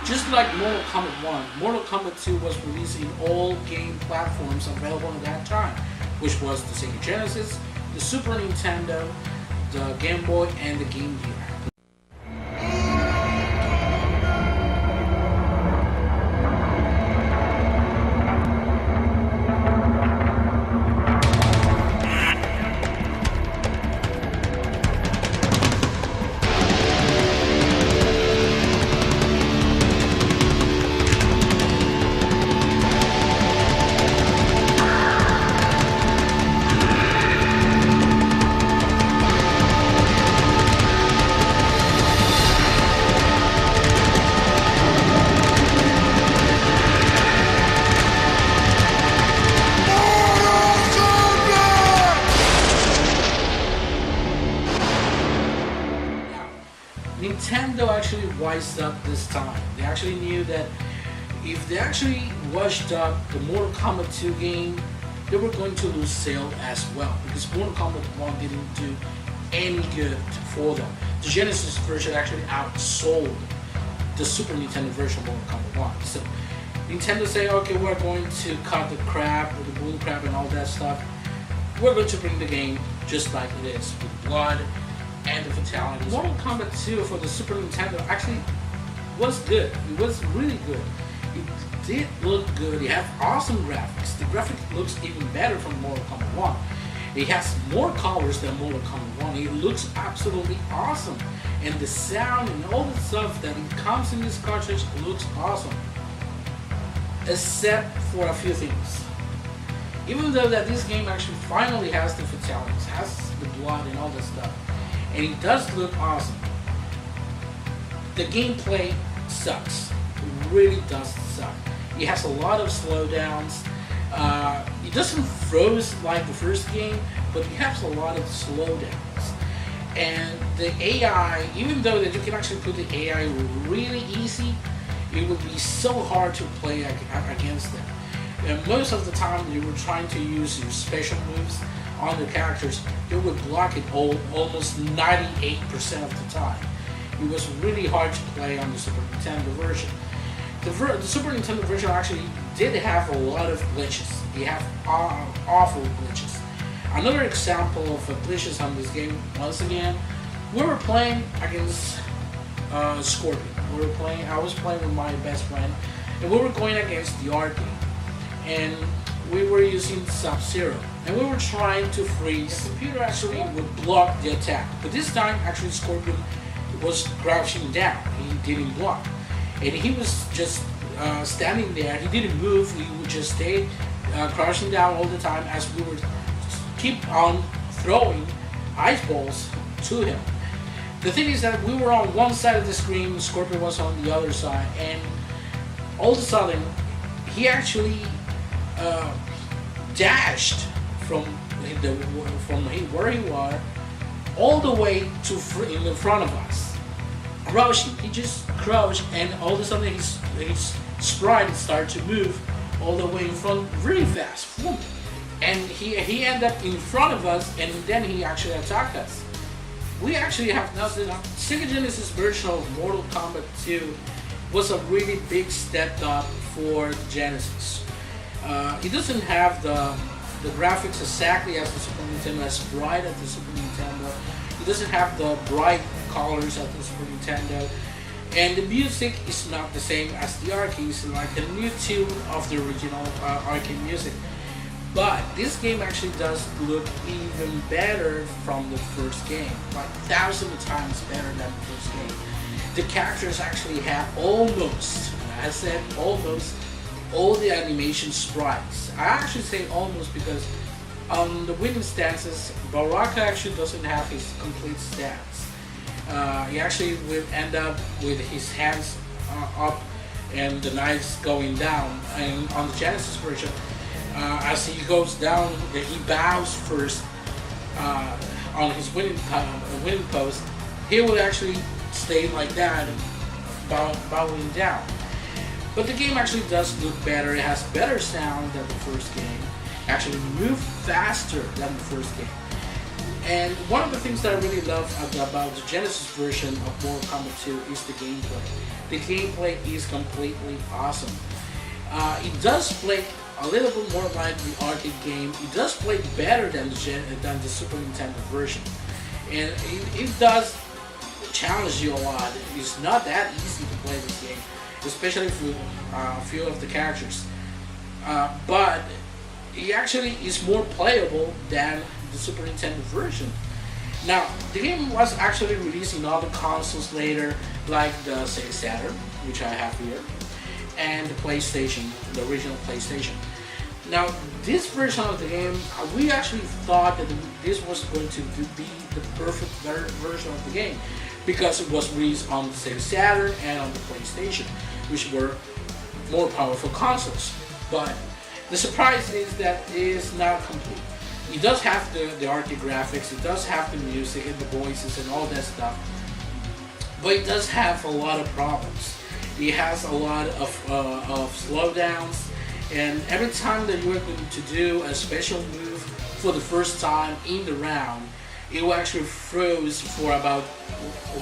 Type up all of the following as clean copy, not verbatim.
Just like Mortal Kombat 1, Mortal Kombat 2 was released in all game platforms available at that time, which was the Sega Genesis, the Super Nintendo, the Game Boy, and the Game Gear. Nintendo actually wised up this time. They actually knew that if they actually washed up the Mortal Kombat 2 game, they were going to lose sales as well, because Mortal Kombat 1 didn't do any good for them. The Genesis version actually outsold the Super Nintendo version of Mortal Kombat 1. So Nintendo say, okay, we're going to cut the crap, the bull crap and all that stuff. We're going to bring the game just like it is, with blood and the fatalities. Mortal Kombat 2 for the Super Nintendo actually was good. It was really good. It did look good. It had awesome graphics. The graphic looks even better from Mortal Kombat 1. It has more colors than Mortal Kombat 1. It looks absolutely awesome. And the sound and all the stuff that it comes in this cartridge looks awesome. Except for a few things. Even though that this game actually finally has the fatalities, has the blood and all that stuff, and it does look awesome, the gameplay sucks. It really does suck. It has a lot of slowdowns. It doesn't froze like the first game, but it has a lot of slowdowns. And the AI, even though that you can actually put the AI really easy, it would be so hard to play against them. And most of the time you were trying to use your special moves on the characters, they would block it almost 98% of the time. It was really hard to play on the Super Nintendo version. The Super Nintendo version actually did have a lot of glitches. They have awful glitches. Another example of glitches on this game, once again, we were playing against Scorpion. I was playing with my best friend, and we were going against the arcade. And we were using Sub-Zero, and we were trying to freeze. The computer actually would block the attack, but this time actually Scorpion was crouching down. He didn't block, and he was just standing there. He didn't move. He would just stay crouching down all the time as we would keep on throwing ice balls to him. The thing is that we were on one side of the screen, Scorpion was on the other side, and all of a sudden he actually dashed from where he was all the way to in front of us, crouching. He just crouched, and all of a sudden his sprite started to move all the way in front, really fast, and he ended up in front of us, and then he actually attacked us. We actually have now the Sega Genesis version of Mortal Kombat 2 was a really big step up for Genesis. It doesn't have the graphics exactly as the Super Nintendo, as bright as the Super Nintendo. It doesn't have the bright colors of the Super Nintendo. And the music is not the same as the arcade. It's like a new tune of the original arcade music. But this game actually does look even better from the first game. Like 1,000 times better than the first game. The characters actually have almost, I said almost, all the animation sprites. I actually say almost because on the winning stances, Baraka actually doesn't have his complete stance. He actually will end up with his hands up and the knives going down. And on the Genesis version, as he goes down, he bows first on his winning pose. He will actually stay like that, bowing down. But the game actually does look better. It has better sound than the first game. Actually move faster than the first game. And one of the things that I really love about the Genesis version of Mortal Kombat 2 is the gameplay. The gameplay is completely awesome. It does play a little bit more like the arcade game. It does play better than the Super Nintendo version, and it does challenge you a lot. It's not that easy to play this game, especially for a few of the characters. But it actually is more playable than the Super Nintendo version. Now, the game was actually released in other consoles later, like the Sega Saturn, which I have here, and the PlayStation, the original PlayStation. Now, this version of the game, we actually thought that this was going to be the perfect version of the game, because it was released on the Sega Saturn and on the PlayStation, which were more powerful consoles. But the surprise is that it is not complete. It does have the arcade graphics, it does have the music and the voices and all that stuff, but it does have a lot of problems. It has a lot of slowdowns, and every time that you are going to do a special move for the first time in the round, it will actually froze for about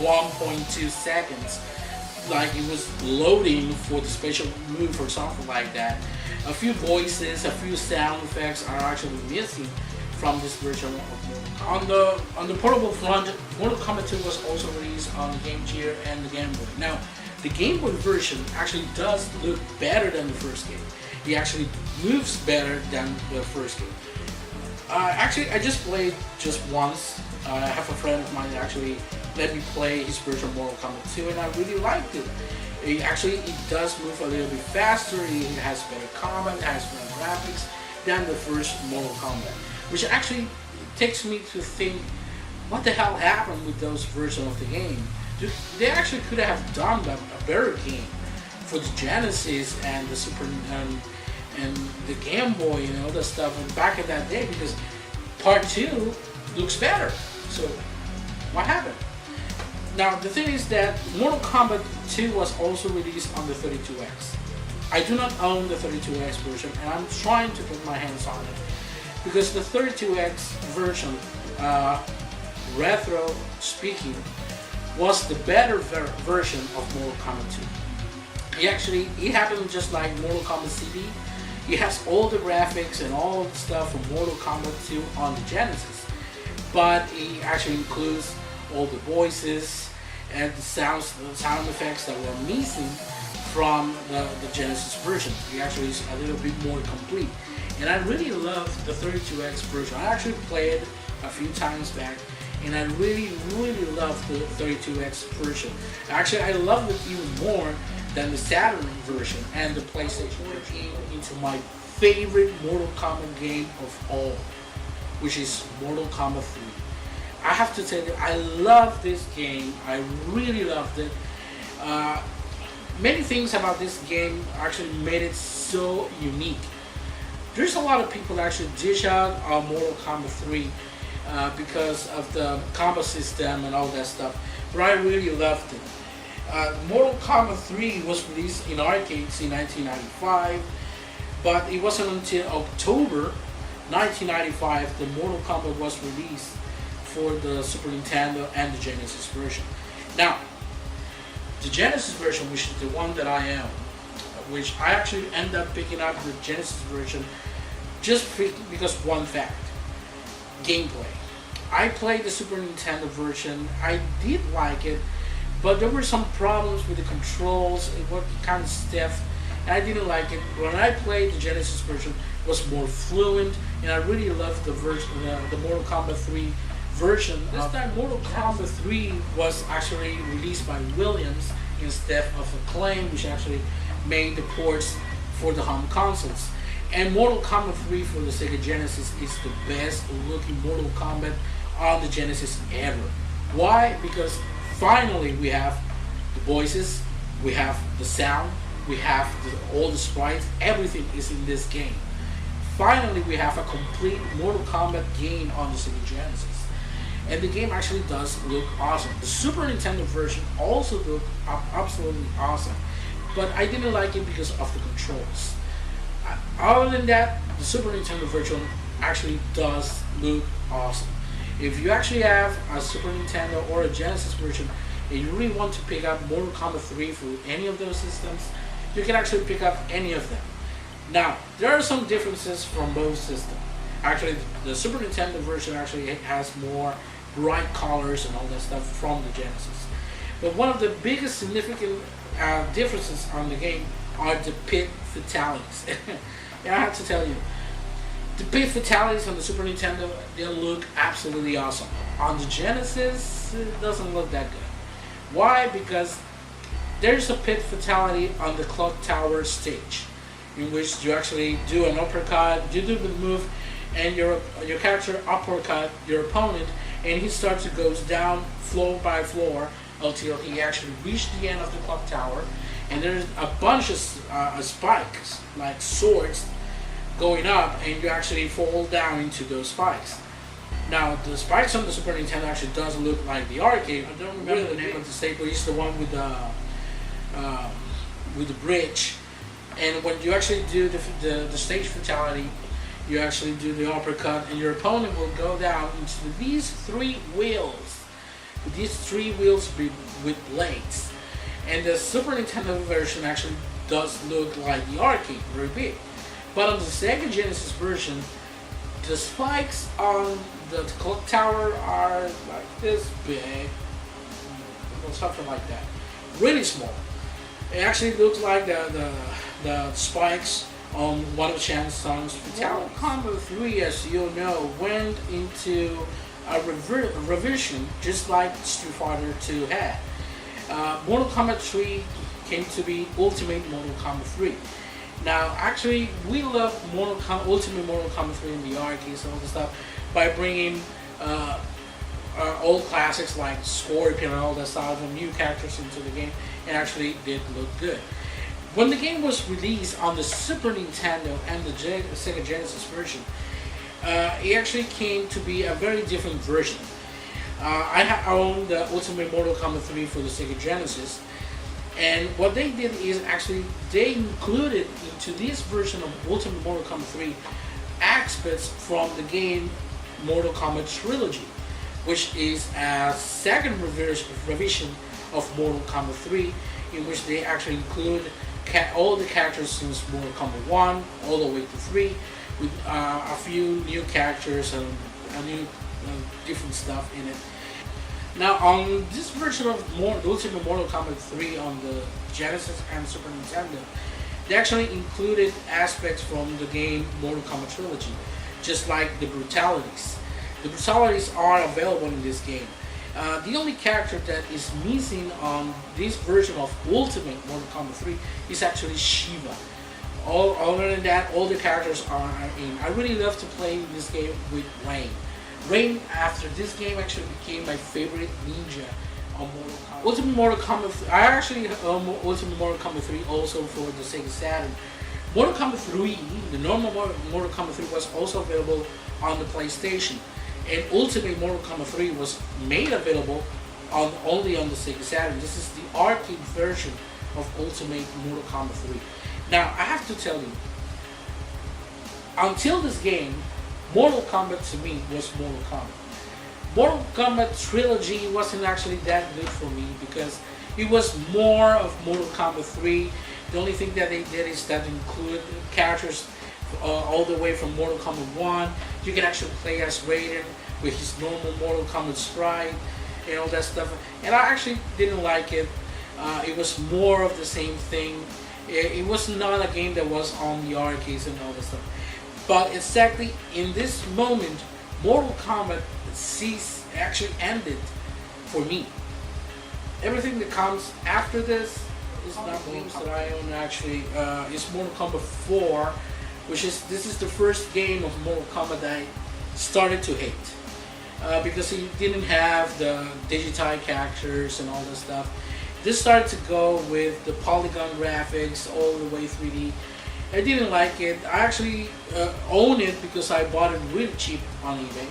1.2 seconds, like it was loading for the special move or something like that. A few voices, a few sound effects are actually missing from this version. On the portable front, Mortal Kombat 2 was also released on the Game Gear and the Game Boy. Now, the Game Boy version actually does look better than the first game. It actually moves better than the first game. Actually, I just played just once. I have a friend of mine that actually let me play his version of Mortal Kombat 2, and I really liked it. It does move a little bit faster, it has better combat, it has better graphics than the first Mortal Kombat. Which actually takes me to think, what the hell happened with those versions of the game? They actually could have done a better game for the Genesis and the Super and the Game Boy and all that stuff back in that day, because Part 2 looks better. So what happened? Now the thing is that Mortal Kombat 2 was also released on the 32X. I do not own the 32X version, and I'm trying to put my hands on it, because the 32X version, retro speaking, was the better version of Mortal Kombat 2. It happened just like Mortal Kombat CD. It has all the graphics and all the stuff from Mortal Kombat 2 on the Genesis, but it actually includes all the voices and the sound effects that were missing from the Genesis version. It actually is a little bit more complete. And I really love the 32X version. I actually played a few times back, and I really love the 32X version. Actually, I love it even more than the Saturn version and the PlayStation version. Into my favorite Mortal Kombat game of all, which is Mortal Kombat 3. I have to tell you, I love this game. I really loved it. Many things about this game actually made it so unique. There's a lot of people that actually dish out Mortal Kombat 3 because of the combo system and all that stuff, but I really loved it. Mortal Kombat 3 was released in arcades in 1995, but it wasn't until October 1995 that Mortal Kombat was released for the Super Nintendo and the Genesis version. Now, the Genesis version, which is the one that I own, which I actually end up picking up the Genesis version just because one fact: gameplay. I played the Super Nintendo version. I did like it, but there were some problems with the controls. It was kind of stiff, and I didn't like it. When I played the Genesis version, it was more fluent, and I really loved the version, the Mortal Kombat 3 version. This time, Mortal Kombat 3 was actually released by Williams instead of Acclaim, which actually made the ports for the home consoles. And Mortal Kombat 3 for the Sega Genesis is the best looking Mortal Kombat on the Genesis ever. Why? Because finally we have the voices, we have the sound, we have all the sprites, everything is in this game. Finally we have a complete Mortal Kombat game on the Sega Genesis. And the game actually does look awesome. The Super Nintendo version also looked absolutely awesome, but I didn't like it because of the controls. Other than that, the Super Nintendo version actually does look awesome. If you actually have a Super Nintendo or a Genesis version and you really want to pick up Mortal Kombat 3 for any of those systems, you can actually pick up any of them. Now, there are some differences from both systems. Actually, the Super Nintendo version actually has more bright colors and all that stuff from the Genesis. But one of the biggest significant differences on the game are the pit fatalities. And I have to tell you, the pit fatalities on the Super Nintendo, they look absolutely awesome. On the Genesis, it doesn't look that good. Why? Because there's a pit fatality on the clock tower stage, in which you actually do an uppercut, you do the move, and your character uppercut your opponent, and he starts to go down floor by floor until he actually reached the end of the clock tower, and there's a bunch of spikes, like swords, going up, and you actually fall down into those spikes. Now, the spikes on the Super Nintendo actually does look like the arcade. I don't remember the name of the stage, but it's the one with the bridge. And when you actually do the stage fatality, you actually do the uppercut, and your opponent will go down into these three wheels. These three wheels with blades. And the Super Nintendo version actually does look like the arcade, very big. But on the Sega Genesis version, the spikes on the clock tower are like this big, or something like that. Really small. It actually looks like the spikes on one of Chan's songs, Mortal Kombat 3, as you know, went into a revision just like Street Fighter 2 had. Mortal Kombat 3 came to be Ultimate Mortal Kombat 3. Now, actually, we love Ultimate Mortal Kombat 3 in the arcades and all this stuff by bringing old classics like Scorpion and all that stuff and new characters into the game, and actually did look good. When the game was released on the Super Nintendo and the Sega Genesis version, it actually came to be a very different version. I owned the Ultimate Mortal Kombat 3 for the Sega Genesis, and what they did is actually they included into this version of Ultimate Mortal Kombat 3 aspects from the game Mortal Kombat Trilogy, which is a second revision of Mortal Kombat 3, in which they actually include all the characters since Mortal Kombat 1 all the way to 3, with a few new characters and a new different stuff in it. Now, on this version of Ultimate Mortal Kombat 3 on the Genesis and Super Nintendo, they actually included aspects from the game Mortal Kombat Trilogy, just like the brutalities. The brutalities are available in this game. The only character that is missing on this version of Ultimate Mortal Kombat 3 is actually Shiva. Other than that, all the characters are in. I really love to play this game with Rain. Rain, after this game, actually became my favorite ninja on Mortal Kombat. Ultimate Mortal Kombat 3, I actually own Ultimate Mortal Kombat 3 also for the Sega Saturn. Mortal Kombat 3, the normal Mortal Kombat 3 was also available on the PlayStation. And Ultimate Mortal Kombat 3 was made available only on the Sega Saturn. This is the arcade version of Ultimate Mortal Kombat 3. Now, I have to tell you, until this game, Mortal Kombat to me was Mortal Kombat. Mortal Kombat Trilogy wasn't actually that good for me because it was more of Mortal Kombat 3. The only thing that they did is that include characters all the way from Mortal Kombat 1. You can actually play as Raiden with his normal Mortal Kombat sprite and all that stuff. And I actually didn't like it. It was more of the same thing. It was not a game that was on the arcades and all that stuff. But exactly in this moment, Mortal Kombat actually ended for me. Everything that comes after this is not games that I own actually. It's Mortal Kombat 4, this is the first game of Mortal Kombat that I started to hate. Because it didn't have the digitized characters and all this stuff. This started to go with the polygon graphics all the way 3D. I didn't like it. I actually own it because I bought it really cheap on eBay,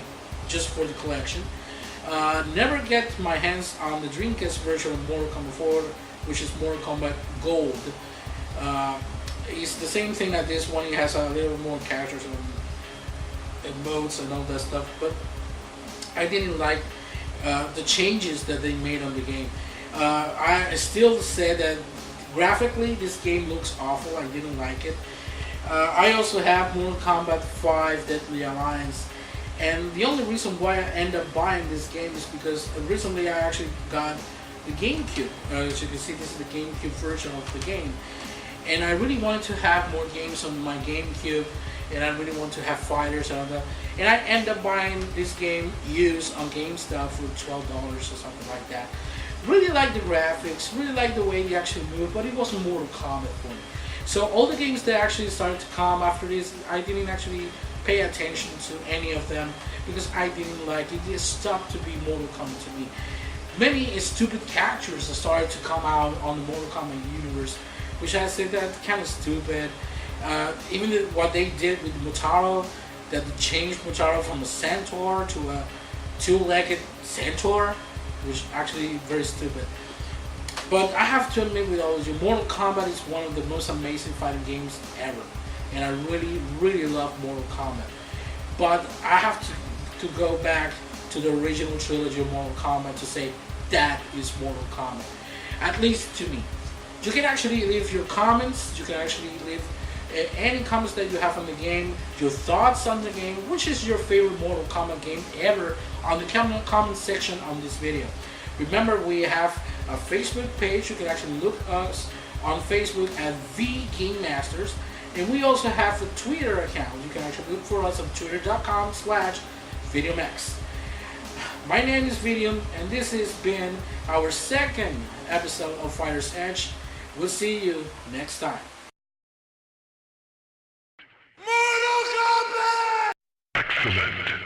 just for the collection. Never get my hands on the Dreamcast version of Mortal Kombat 4, which is Mortal Kombat Gold. It's the same thing that this one. It has a little more characters and modes and all that stuff. But I didn't like the changes that they made on the game. I still say that graphically this game looks awful. I didn't like it. I also have Mortal Kombat 5 Deadly Alliance, and the only reason why I end up buying this game is because recently I actually got the GameCube. As you can see, this is the GameCube version of the game, and I really wanted to have more games on my GameCube, and I really want to have fighters and all that. And I end up buying this game used on GameStop for $12 or something like that. Really like the graphics, really like the way they actually move, but it wasn't Mortal Kombat for me. So all the games that actually started to come after this, I didn't actually pay attention to any of them because I didn't like it. It stopped to be Mortal Kombat to me. Many stupid characters that started to come out on the Mortal Kombat universe, which I said that kind of stupid. Even what they did with Motaro, that they changed Motaro from a centaur to a two-legged centaur, which actually very stupid. But I have to admit with all of you, Mortal Kombat is one of the most amazing fighting games ever. And I really, really love Mortal Kombat. But I have to go back to the original trilogy of Mortal Kombat to say that is Mortal Kombat. At least to me. You can actually leave your comments, you can actually leave any comments that you have on the game, your thoughts on the game, which is your favorite Mortal Kombat game ever, on the comment section on this video. Remember, we have a Facebook page. You can actually look us on Facebook at V Game Masters, and we also have a Twitter account. You can actually look for us on twitter.com/VidiumX. My name is Vidium, and this has been our second episode of Fighter's Edge. We'll see you next time. Mortal Kombat! Excellent.